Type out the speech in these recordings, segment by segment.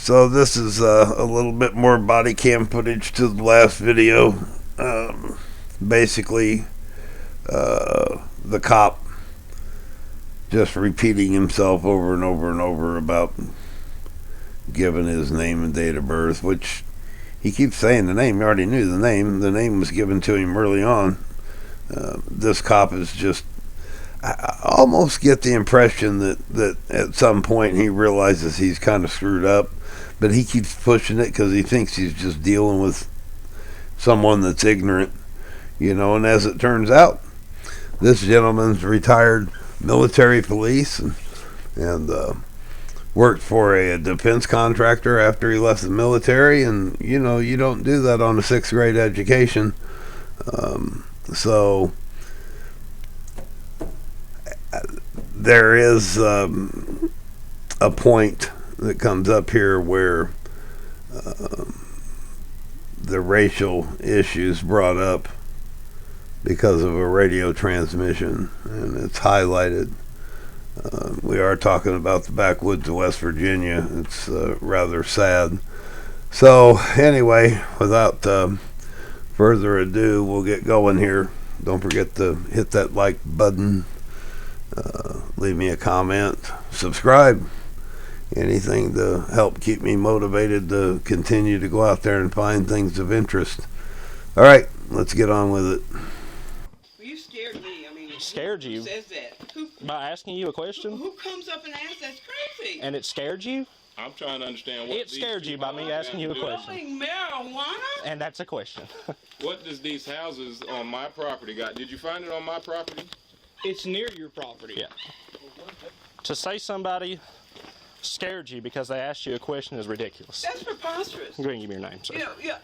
So this is a little bit more body cam footage to the last video. Basically, the cop just repeating himself over and over and over about giving his name and date of birth, which he keeps saying the name. He already knew the name. The name was given to him early on. This cop is just... I almost get the impression that at some point he realizes he's kind of screwed up, but he keeps pushing it because he thinks he's just dealing with someone that's ignorant, and as it turns out, this gentleman's retired military police and worked for a defense contractor after he left the military, and you don't do that on a 6th grade education. So there is a point that comes up here where the racial issues brought up because of a radio transmission, and it's highlighted. We are talking about the backwoods of West Virginia. It's rather sad. So anyway, without further ado, we'll get going here. Don't forget to hit that like button, leave me a comment, subscribe, anything to help keep me motivated to continue to go out there and find things of interest. All right, let's get on with it. Well, you scared me. I mean, scared you? Who says that? By asking you a question? Who comes up and asks? That's crazy. And it scared you? I'm trying to understand what it scared you by me asking you a question. Growing marijuana? And that's a question. What does these houses on my property got? Did you find it on my property? It's near your property. Yeah. To say somebody scared you because they asked you a question is ridiculous. That's preposterous. Go ahead and give me your name, sir.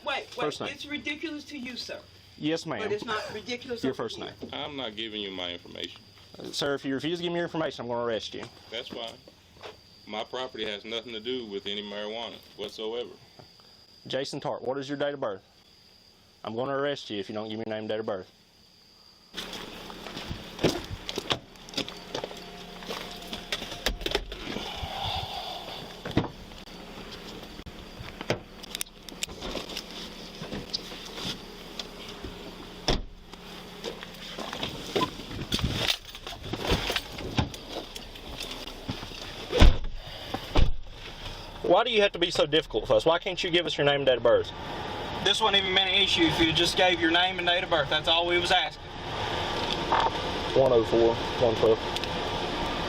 Wait. First name. It's ridiculous to you, sir. Yes, ma'am. But it's not ridiculous. Your first name. I'm not giving you my information. Sir, if you refuse to give me your information, I'm going to arrest you. That's fine. My property has nothing to do with any marijuana whatsoever. Jason Tart, what is your date of birth? I'm going to arrest you if you don't give me your name and date of birth. Why do you have to be so difficult with us? Why can't you give us your name and date of birth? This wouldn't even been an issue if you just gave your name and date of birth. That's all we was asking. 104, 112.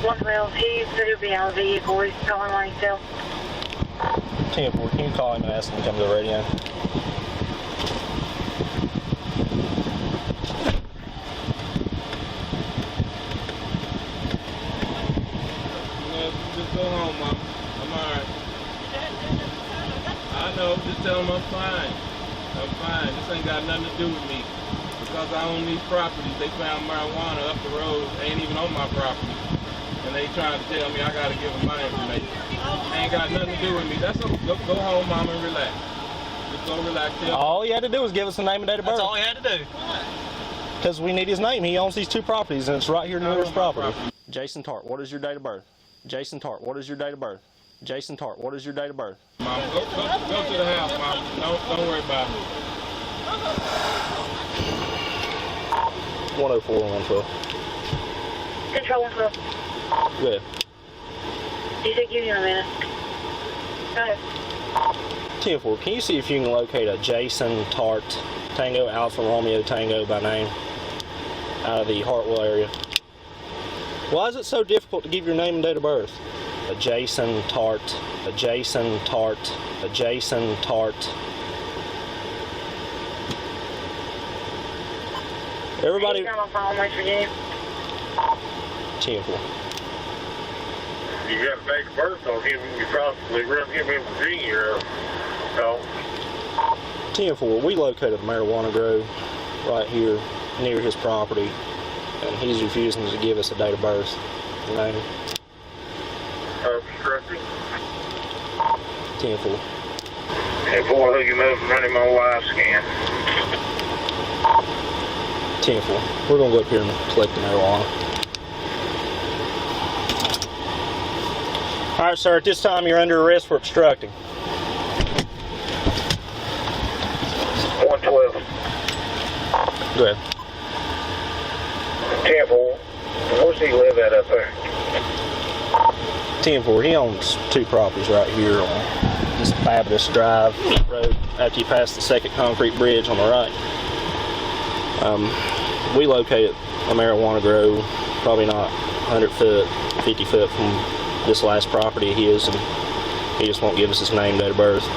112, he's going to be out of the vehicle. He's calling on himself. 10-4, can you call him and ask him to come to the radio? Just go home, Mom. I'm alright. I know, just tell them I'm fine. I'm fine. This ain't got nothing to do with me. Because I own these properties, they found marijuana up the road, ain't even on my property. And they trying to tell me I gotta give them my information. Ain't got nothing to do with me. That's okay. Go home, Mom, and relax. Just go relax. All he had to do was give us the name and date of birth. That's all he had to do. Because we need his name. He owns these 2 properties, and it's right here near his property. Jason Tart, what is your date of birth? Jason Tart, what is your date of birth? Jason Tart, what is your date of birth? Mom, go to the house, Mom. Don't worry about it. 104 and 112. Control 112. Go ahead. He said give you a minute. Go ahead. 10-4, can you see if you can locate a Jason Tart, Tango Alpha Romeo Tango by name, out of the Hartwell area? Why is it so difficult to give your name and date of birth? A Jason Tart, a Jason Tart, a Jason Tart. Everybody. He's on my phone, West Virginia. 10-4. You got a date of birth on him, you probably run him in Virginia, so. 10-4, we located a marijuana grow right here near his property, and he's refusing to give us a date of birth. Name. Obstructing. 10-4. Hey, boy, hooking up and running my wife scan. 10-4. We're going to go up here and collect the marijuana. All right, sir, at this time you're under arrest for obstructing. 112. Go ahead. 10-4. Where's he live at up there? 10-4. He owns 2 properties right here on this Fabulous Drive road after you pass the second concrete bridge on the right. We located a marijuana grow probably not 100 foot, 50 foot from this last property of his, and he just won't give us his name, date of birth.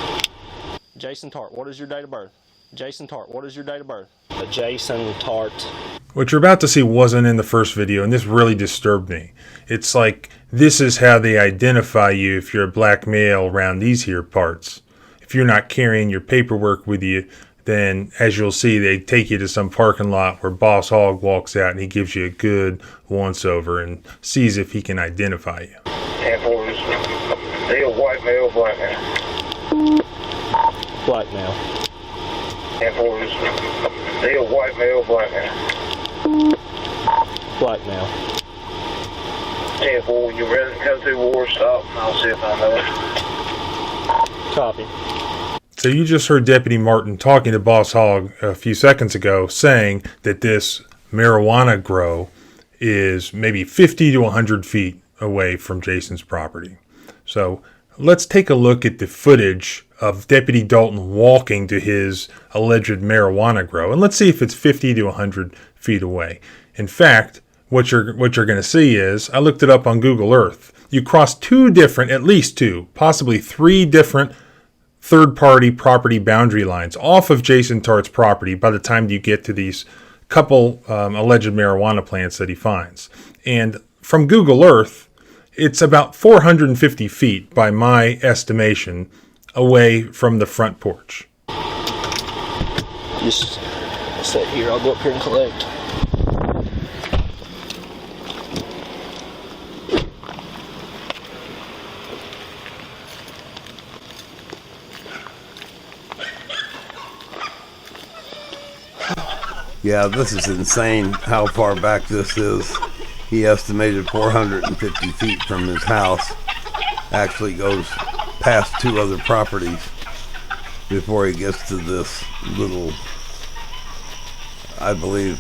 Jason Tart, what is your date of birth? Jason Tart, what is your date of birth? Jason Tart. What you're about to see wasn't in the first video, and this really disturbed me. It's like, this is how they identify you if you're a black male around these here parts. If you're not carrying your paperwork with you, then, as you'll see, they take you to some parking lot where Boss Hogg walks out and he gives you a good once-over and sees if he can identify you. 10-4 is deal white male, black male. Black male. 10-4 is deal white male, black male. Black male. 10-4, when you're ready to come through War, stop and I'll see if I know it. Copy. So you just heard Deputy Martin talking to Boss Hogg a few seconds ago saying that this marijuana grow is maybe 50 to 100 feet away from Jason's property. So let's take a look at the footage of Deputy Dalton walking to his alleged marijuana grow, and let's see if it's 50 to 100 feet away. In fact, what you're going to see is, I looked it up on Google Earth. You cross 2 different, at least 2, possibly 3 different third-party property boundary lines off of Jason Tart's property by the time you get to these couple alleged marijuana plants that he finds. And from Google Earth, it's about 450 feet, by my estimation, away from the front porch. Just sit here. I'll go up here and collect. Yeah, this is insane how far back this is. He estimated 450 feet from his house. Actually goes past 2 other properties before he gets to this little, I believe,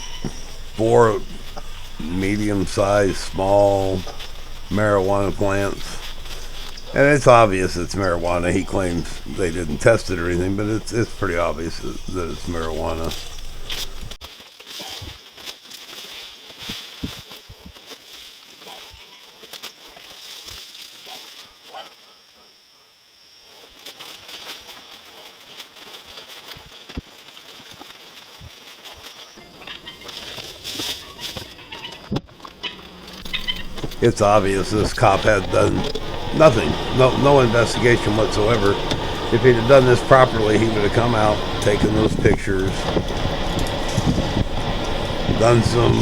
4 medium-sized, small marijuana plants. And it's obvious it's marijuana. He claims they didn't test it or anything, but it's pretty obvious that it's marijuana. It's obvious this cop had done nothing, no investigation whatsoever. If he'd have done this properly, he would have come out, taken those pictures, done some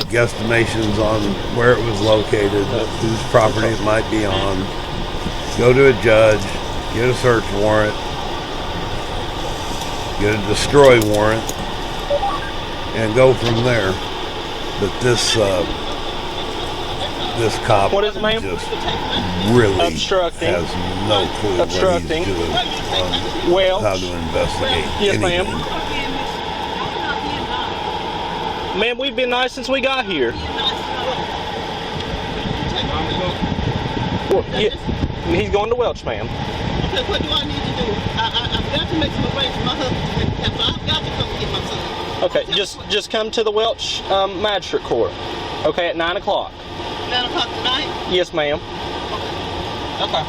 guesstimations on where it was located, whose property it might be on, go to a judge, get a search warrant, get a destroy warrant, and go from there. But this cop What is it, ma'am? just really Obstructing. has no clue what Obstructing. he's doing on Well, how to investigate yes, anything. ma'am. Ma'am, we've been nice since we got here. Well, yeah, he's going to Welch, ma'am. Okay, what do I need to do? I've got to make some arrangements for my husband. So I've got to come get my son. Okay, just come to the Welch Magistrate Court. Okay, at 9 o'clock. 9 o'clock tonight? Yes, ma'am. Okay.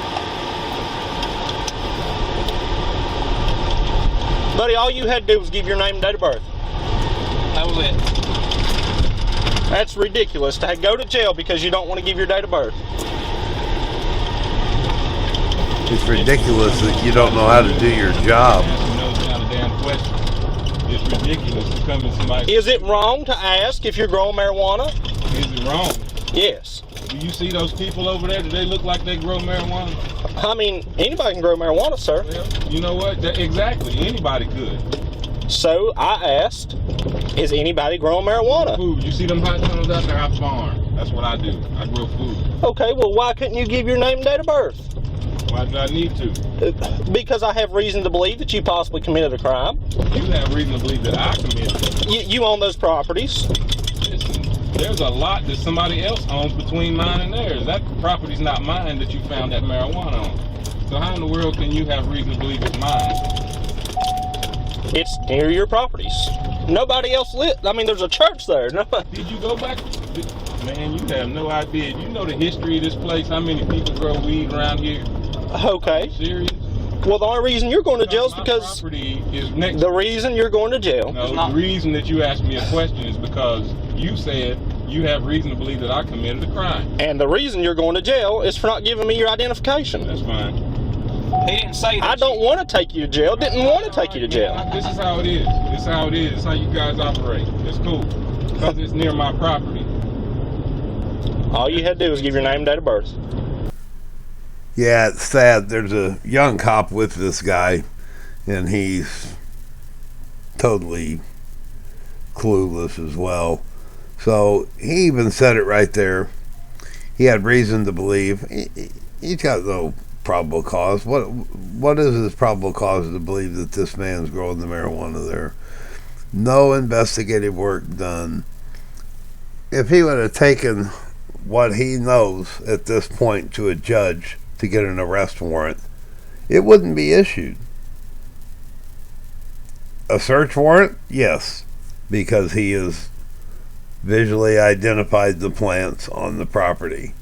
Buddy, all you had to do was give your name and date of birth. That was it. That's ridiculous to go to jail because you don't want to give your date of birth. It's ridiculous that you don't know how to do your job. It's ridiculous. It's coming to somebody. Is it wrong to ask if you're growing marijuana? Is it wrong? Yes. Do you see those people over there? Do they look like they grow marijuana? I mean, anybody can grow marijuana, sir. Well, you know what? Exactly. Anybody could. So I asked, is anybody growing marijuana? Food. You see them hot tunnels out there? I farm. That's what I do. I grow food. Okay, well, why couldn't you give your name and date of birth? Why do I need to? Because I have reason to believe that you possibly committed a crime. You have reason to believe that I committed. You own those properties. Listen, there's a lot that somebody else owns between mine and theirs. That property's not mine that you found that marijuana on. So how in the world can you have reason to believe it's mine? It's near your properties. Nobody else there's a church there. Did you go back? Man, you have no idea. You know the history of this place, how many people grow weed around here? Okay. Are you serious? Well, the only reason you're going to jail is because property is next. The reason you're going to jail. No, the reason that you asked me a question is because you said you have reason to believe that I committed a crime. And the reason you're going to jail is for not giving me your identification. That's fine. He didn't say that. I don't want to take you to jail. Didn't want to take you to jail. This is how it is. This is how it is. This is how you guys operate. It's cool. Because it's near my property. All you had to do was give your name and date of birth. Yeah, it's sad. There's a young cop with this guy, and he's totally clueless as well. So he even said it right there. He had reason to believe. He's got no probable cause. What is his probable cause to believe that this man's growing the marijuana there? No investigative work done. If he would have taken what he knows at this point to a judge to get an arrest warrant, it wouldn't be issued. A search warrant? Yes, because he has visually identified the plants on the property.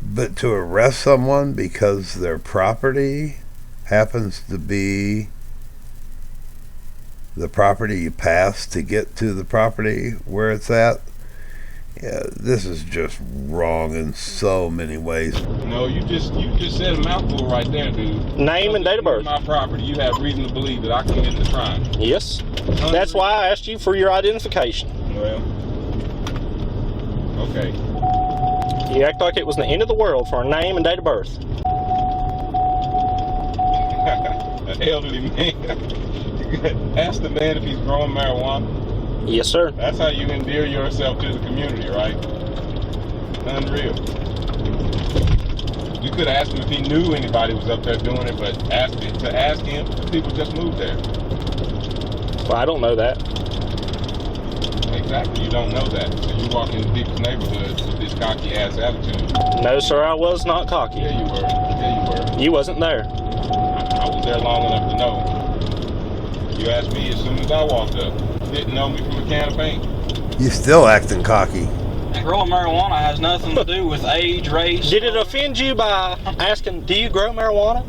But to arrest someone because their property happens to be the property you pass to get to the property where it's at, yeah, this is just wrong in so many ways. No, you just said a mouthful right there, dude. Name and date of birth. My property. You have reason to believe that I committed the crime. Yes. That's why I asked you for your identification. Well, okay. You act like it was the end of the world for a name and date of birth. An elderly man. Ask the man if he's growing marijuana. Yes, sir. That's how you endear yourself to the community, right? Unreal. You could ask him if he knew anybody was up there doing it, but to ask him, people just moved there. Well, I don't know that. Exactly, you don't know that. So you walk into people's neighborhoods with this cocky ass attitude. No, sir, I was not cocky. Yeah, you were. Yeah, you were. You wasn't there. I was there long enough to know. You asked me as soon as I walked up. Didn't know me from a can of paint. You still acting cocky. Growing marijuana has nothing to do with age, race. Did it offend you by asking, do you grow marijuana?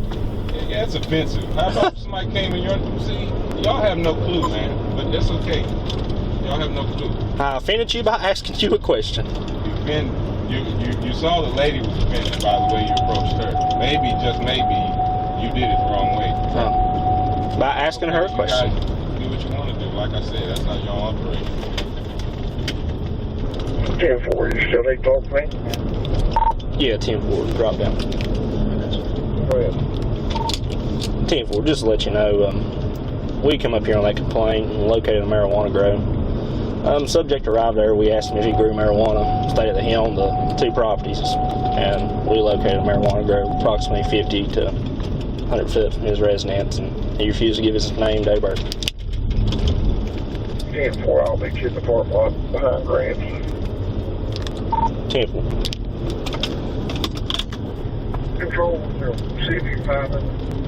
Yeah, it's offensive. How about if somebody came in your... See, y'all have no clue, man. But that's okay. Y'all have no clue. I offended you by asking you a question. You saw the lady was offended by the way you approached her. Maybe, just maybe, you did it the wrong way. By asking her a question. You guys do what you want to do. Like I said, that's how y'all operate. 10-4, you still need to talk to me? Yeah, 10-4, drop down. Go ahead. 10-4, just to let you know, we come up here on that complaint and located a marijuana grow. Subject arrived there, we asked him if he grew marijuana, stayed at the helm, the two properties, and we located a marijuana grow approximately 50 to 100 feet from his residence, and he refused to give his name, date of birth. 10-4, I'll meet you in the park lot behind Grants. 10-4. Control, see if you can find an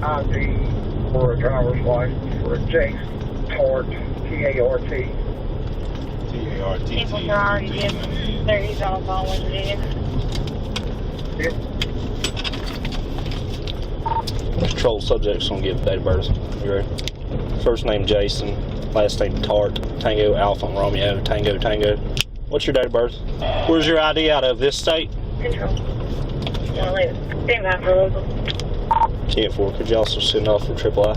ID or a driver's license for a Jason Tart, T-A-R-T. T-A-R-T. People are already in there. He's on the phone with it. Yep. Control subject's gonna give date of birth. You ready? First name Jason, last name Tart, Tango, Alpha, Romeo, Tango, Tango. What's your date of birth? Where's your ID out of? This state? Control. I'll leave it. Stand by for local. 10-4, could you also send off for triple I?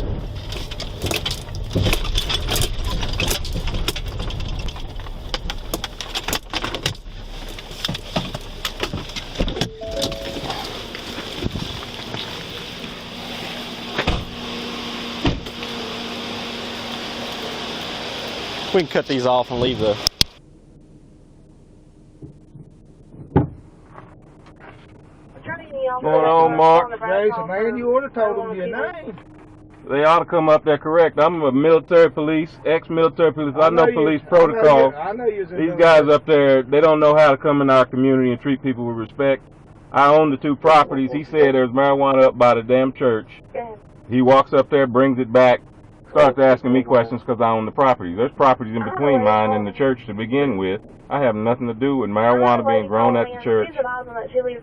We can cut these off and leave the... going on, Mark? Jason, man, you would have told them your name. They ought to come up there correct. I'm a military police, ex-military police. I know police protocol. I know you're These guys up there, they don't know how to come in our community and treat people with respect. I own the 2 properties. He said there's marijuana up by the damn church. He walks up there, brings it back, starts asking me questions because I own the property. There's properties in between mine and the church to begin with. I have nothing to do with marijuana being grown at the church.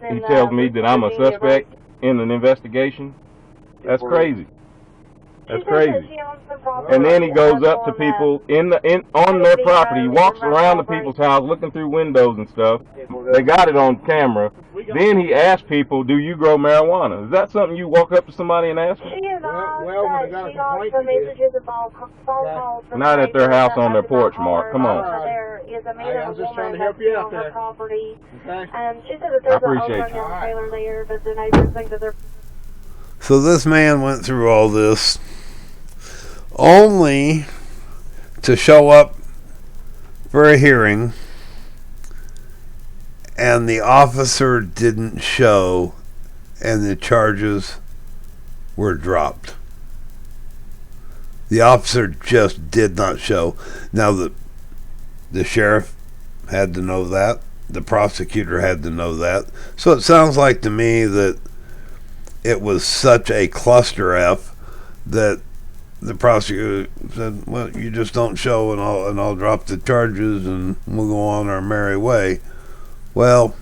He tells me that I'm a suspect in an investigation. That's crazy. That's crazy. And then he goes up to people on their property. He walks around the people's house looking through windows and stuff. They got it on camera. Then he asks people, "Do you grow marijuana?" Is that something you walk up to somebody and ask them? Not at their house on their porch, Mark. Come on. I'm just trying to help you out there. Okay. I appreciate you. So this man went through all this only to show up for a hearing, and the officer didn't show, and the charges were dropped. The officer just did not show. Now the sheriff had to know that. The prosecutor had to know that. So it sounds like to me that it was such a cluster F that the prosecutor said, "Well, you just don't show, and I'll drop the charges, and we'll go on our merry way." Well,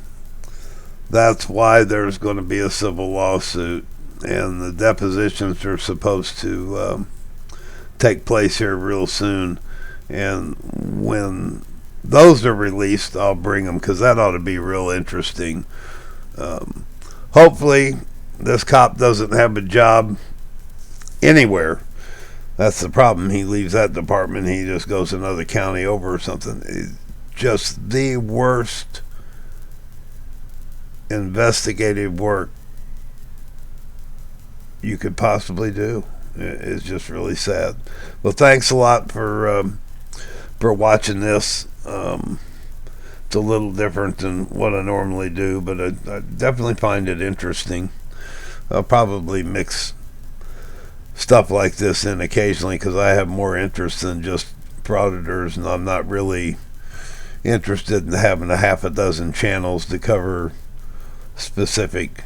that's why there's going to be a civil lawsuit, and the depositions are supposed to take place here real soon. And when those are released, I'll bring them, because that ought to be real interesting. Hopefully this cop doesn't have a job anywhere. That's the problem. He leaves that department, he just goes to another county over or something. It's just the worst investigative work you could possibly do. It's just really sad. Well, thanks a lot for watching this. It's a little different than what I normally do, but I definitely find it interesting. I'll probably mix stuff like this in occasionally, because I have more interest than just predators, and I'm not really interested in having a half a dozen channels to cover specific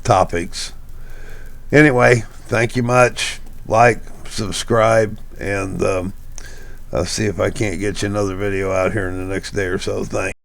topics. Anyway, thank you much. Like, subscribe, and I'll see if I can't get you another video out here in the next day or so. Thanks.